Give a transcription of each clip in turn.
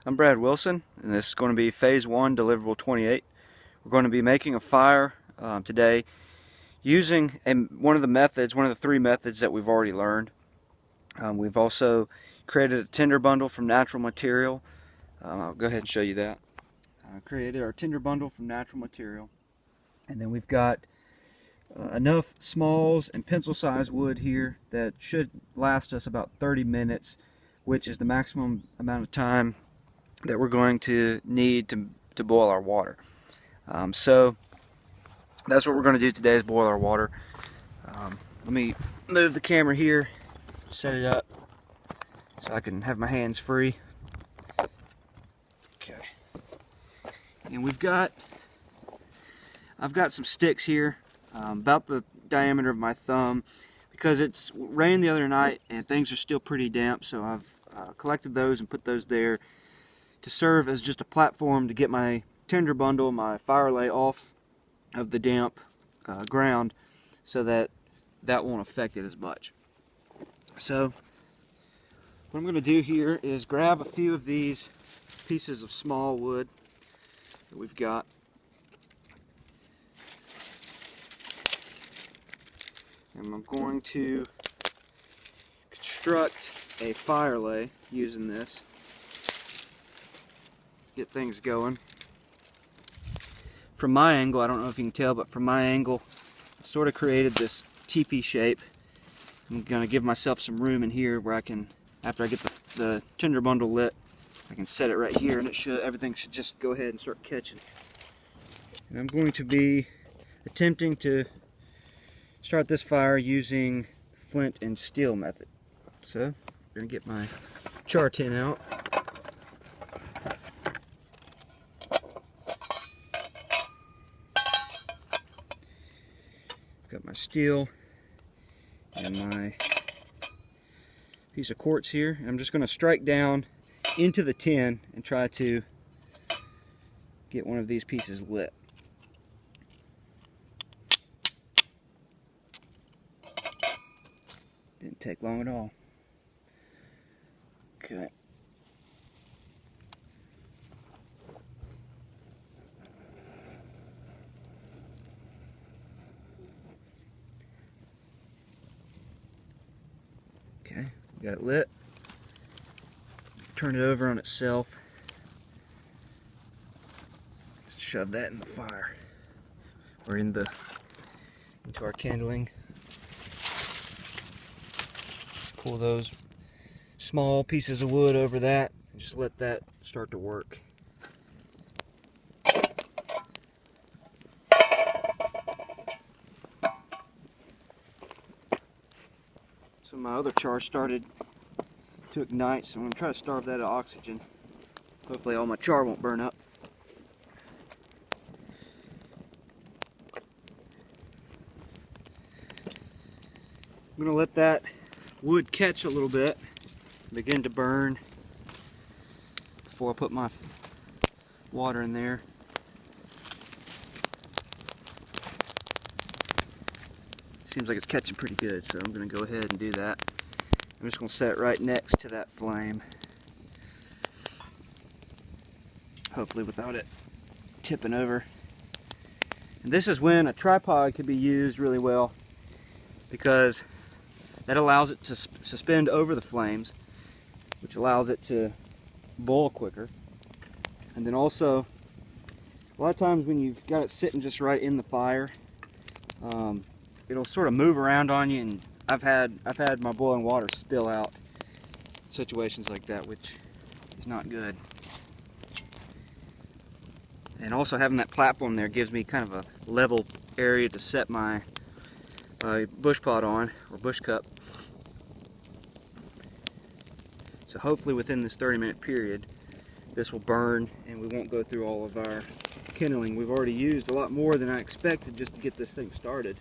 I'm Brad Wilson, and this is going to be Phase 1, Deliverable 28. We're going to be making a fire today using one of the three methods that we've already learned. We've also created a tinder bundle from natural material. I'll go ahead and show you that. Created our tinder bundle from natural material, and then we've got enough smalls and pencil-sized wood here that should last us about 30 minutes, which is the maximum amount of time that we're going to need to boil our water. So that's what we're going to do today, is boil our water. Let me move the camera here, set it up so I can have my hands free. Okay. And I've got some sticks here about the diameter of my thumb, because it's rained the other night and things are still pretty damp, so I've collected those and put those there to serve as just a platform to get my tinder bundle, my fire lay, off of the damp ground, so that won't affect it as much. So what I'm going to do here is grab a few of these pieces of small wood that we've got, and I'm going to construct a fire lay using this. Get things going. From my angle, I don't know if you can tell, but from my angle, I sort of created this teepee shape. I'm going to give myself some room in here where I can, after I get the tinder bundle lit, I can set it right here, and everything should just go ahead and start catching. And I'm going to be attempting to start this fire using flint and steel method. So I'm going to get my char tin out. Got my steel and my piece of quartz here, and I'm just going to strike down into the tin and try to get one of these pieces lit. Didn't take long at all. Okay. Okay, got it lit. Turn it over on itself. Just shove that in the fire, or into our kindling. Pull those small pieces of wood over that and just let that start to work. So my other char started to ignite, so I'm going to try to starve that of oxygen. Hopefully all my char won't burn up. I'm going to let that wood catch a little bit, begin to burn before I put my water in there. Seems like it's catching pretty good, so I'm going to go ahead and do that. I'm just going to set it right next to that flame, hopefully without it tipping over. And this is when a tripod could be used really well, because that allows it to suspend over the flames, which allows it to boil quicker. And then also, a lot of times when you've got it sitting just right in the fire, it'll sort of move around on you, and I've had my boiling water spill out in situations like that, which is not good. And also having that platform there gives me kind of a level area to set my bush pot on, or bush cup. So hopefully within this 30-minute period this will burn and we won't go through all of our kindling. We've already used a lot more than I expected just to get this thing started.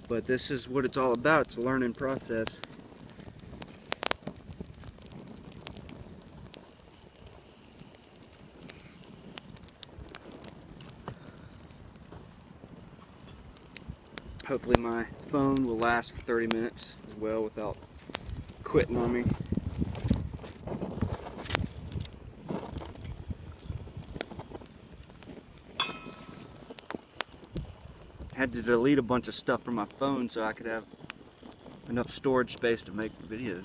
But this is what it's all about. It's a learning process. Hopefully my phone will last for 30 minutes as well without quitting on me. had to delete a bunch of stuff from my phone so I could have enough storage space to make videos.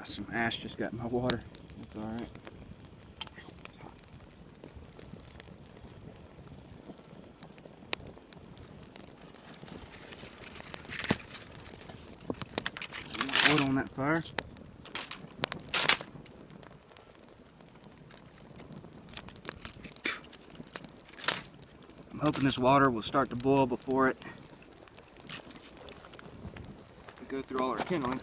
Some ash just got in my water. That's alright. Some wood on that fire. I'm hoping this water will start to boil before we go through all our kindling.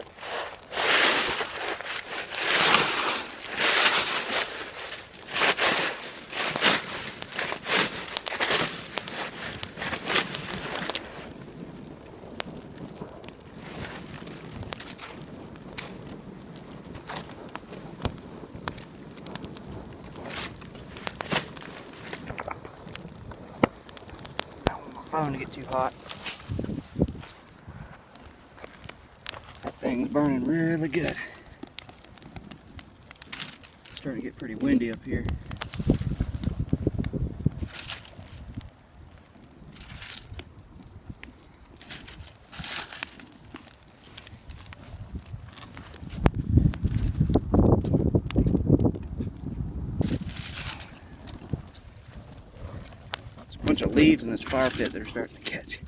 Phone to get too hot. That thing's burning really good. It's starting to get pretty windy up here. Bunch of leaves in this fire pit that are starting to catch.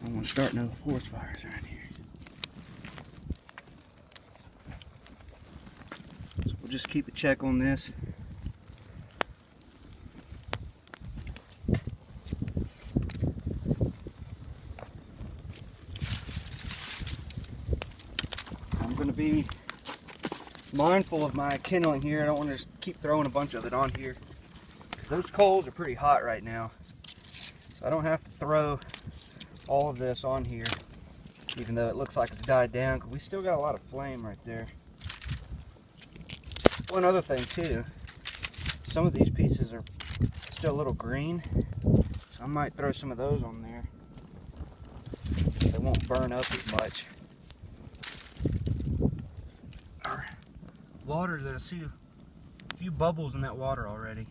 I don't want to start no forest fires around here. So we'll just keep a check on this. I'm going to be mindful of my kindling here. I don't want to just keep throwing a bunch of it on here. Those coals are pretty hot right now, so I don't have to throw all of this on here, even though it looks like it's died down, because we still got a lot of flame right there. One other thing too, some of these pieces are still a little green, so I might throw some of those on there. They won't burn up as much. Our water, I see a few bubbles in that water already.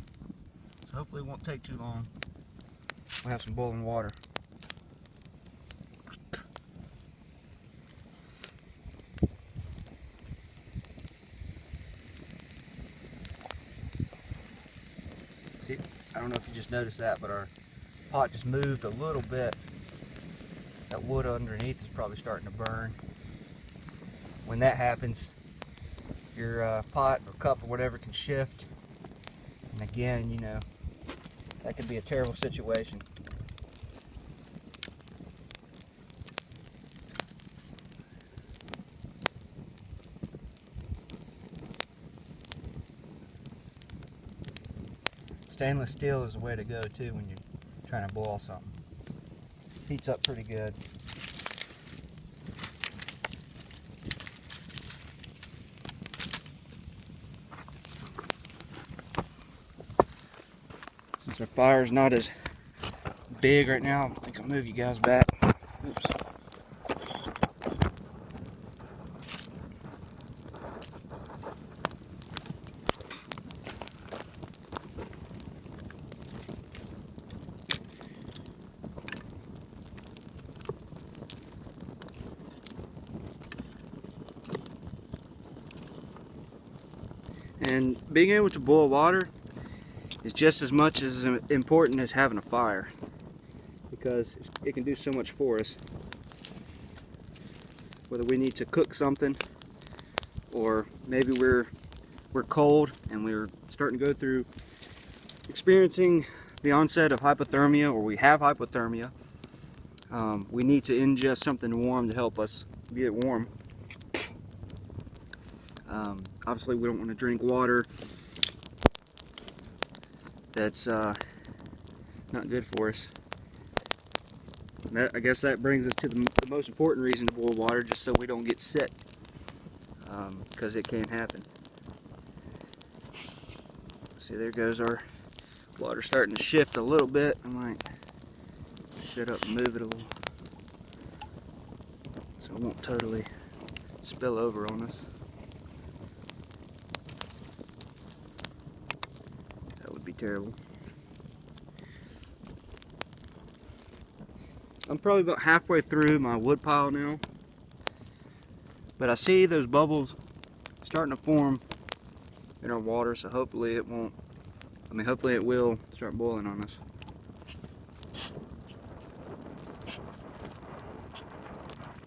So hopefully it won't take too long. We'll have some boiling water. See, I don't know if you just noticed that, but our pot just moved a little bit. That wood underneath is probably starting to burn. When that happens, your pot or cup or whatever can shift. And again, you know, that could be a terrible situation. Stainless steel is the way to go too when you're trying to boil something. Heats up pretty good. Since our fire's not as big right now, I think I'll move you guys back. Oops. And being able to boil water is just as much as important as having a fire, because it can do so much for us. Whether we need to cook something, or maybe we're cold and we're starting to go through experiencing the onset of hypothermia, or we have hypothermia, we need to ingest something warm to help us get warm. Obviously we don't want to drink water that's not good for us. I guess that brings us to the most important reason to boil water, just so we don't get sick, because it can happen. See, there goes our water starting to shift a little bit. I might sit up and move it a little so it won't totally spill over on us. terrible. I'm probably about halfway through my wood pile now, but I see those bubbles starting to form in our water, so hopefully it won't, hopefully it will start boiling on us.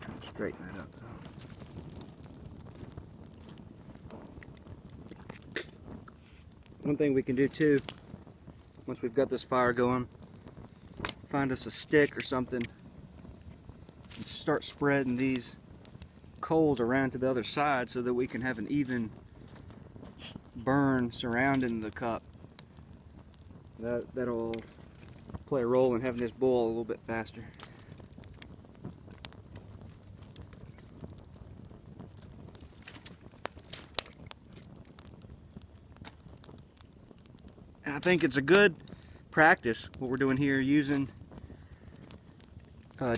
Try to straighten that up though. One thing we can do too, once we've got this fire going, find us a stick or something and start spreading these coals around to the other side so that we can have an even burn surrounding the cup. That'll play a role in having this boil a little bit faster. And I think it's a good practice what we're doing here, using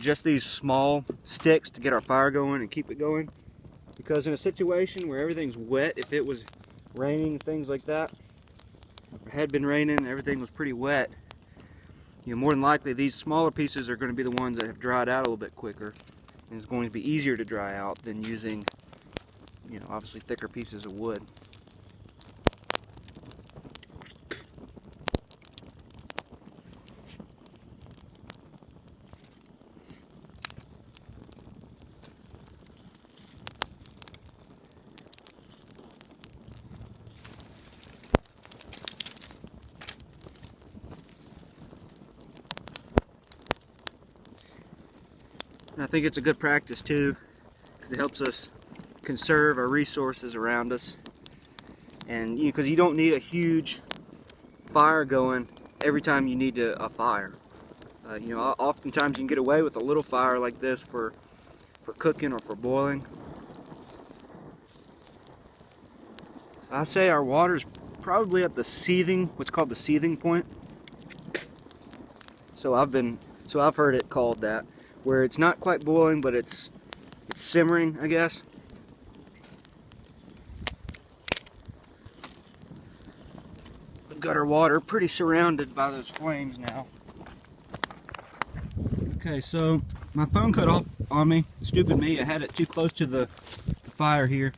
just these small sticks to get our fire going and keep it going, because in a situation where everything's wet, if it was raining, things like that, if it had been raining, everything was pretty wet, more than likely these smaller pieces are going to be the ones that have dried out a little bit quicker, and it's going to be easier to dry out than using obviously thicker pieces of wood. And I think it's a good practice too, because it helps us conserve our resources around us. And because you don't need a huge fire going every time you need a fire. Oftentimes you can get away with a little fire like this for cooking or for boiling. So I say our water's probably at the seething, what's called the seething point. So I've heard it called that, where it's not quite boiling, but it's simmering, I guess. We've got our water pretty surrounded by those flames now. Okay, so my phone cut off on me. Stupid me, I had it too close to the fire here,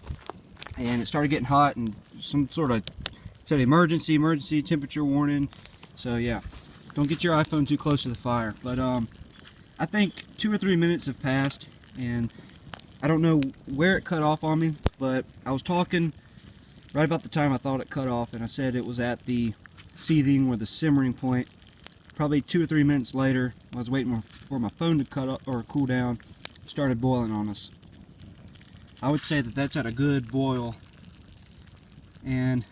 and it started getting hot, and some sort of said emergency temperature warning. So yeah, don't get your iPhone too close to the fire. But I think 2 or 3 minutes have passed, and I don't know where it cut off on me, but I was talking right about the time I thought it cut off, and I said it was at the seething or the simmering point. Probably 2 or 3 minutes later, I was waiting for my phone to cut up or cool down, it started boiling on us. I would say that that's at a good boil, and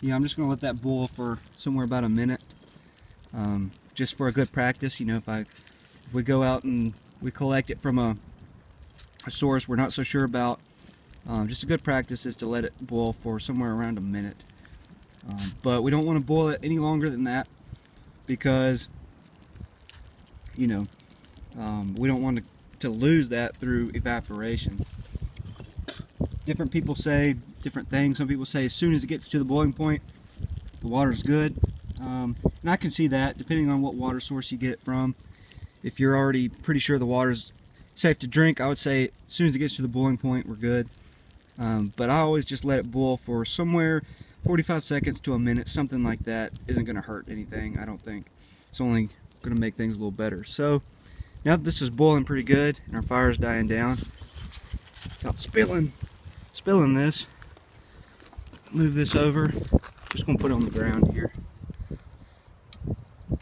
yeah, I'm just going to let that boil for somewhere about a minute, just for a good practice. If we go out and we collect it from a source we're not so sure about, just a good practice is to let it boil for somewhere around a minute. But we don't want to boil it any longer than that, because we don't want to lose that through evaporation. Different people say different things. Some people say as soon as it gets to the boiling point, the water's good. And I can see that, depending on what water source you get it from. If you're already pretty sure the water's safe to drink, I would say as soon as it gets to the boiling point, we're good. But I always just let it boil for somewhere 45 seconds to a minute, something like that. Isn't going to hurt anything, I don't think. It's only going to make things a little better. So now that this is boiling pretty good and our fire's dying down, without spilling this, move this over. Just going to put it on the ground here.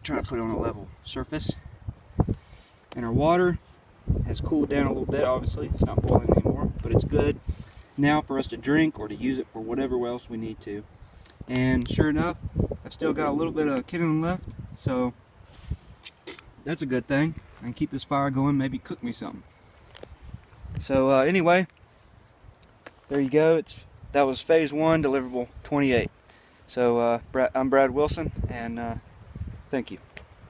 Try to put it on a level surface. And our water has cooled down a little bit. Obviously it's not boiling anymore, but it's good now for us to drink or to use it for whatever else we need to. And sure enough, I've still got a little bit of kindling left, so that's a good thing. I can keep this fire going, maybe cook me something. So anyway, there you go. That was phase 1, deliverable 28. So I'm Brad Wilson, and thank you.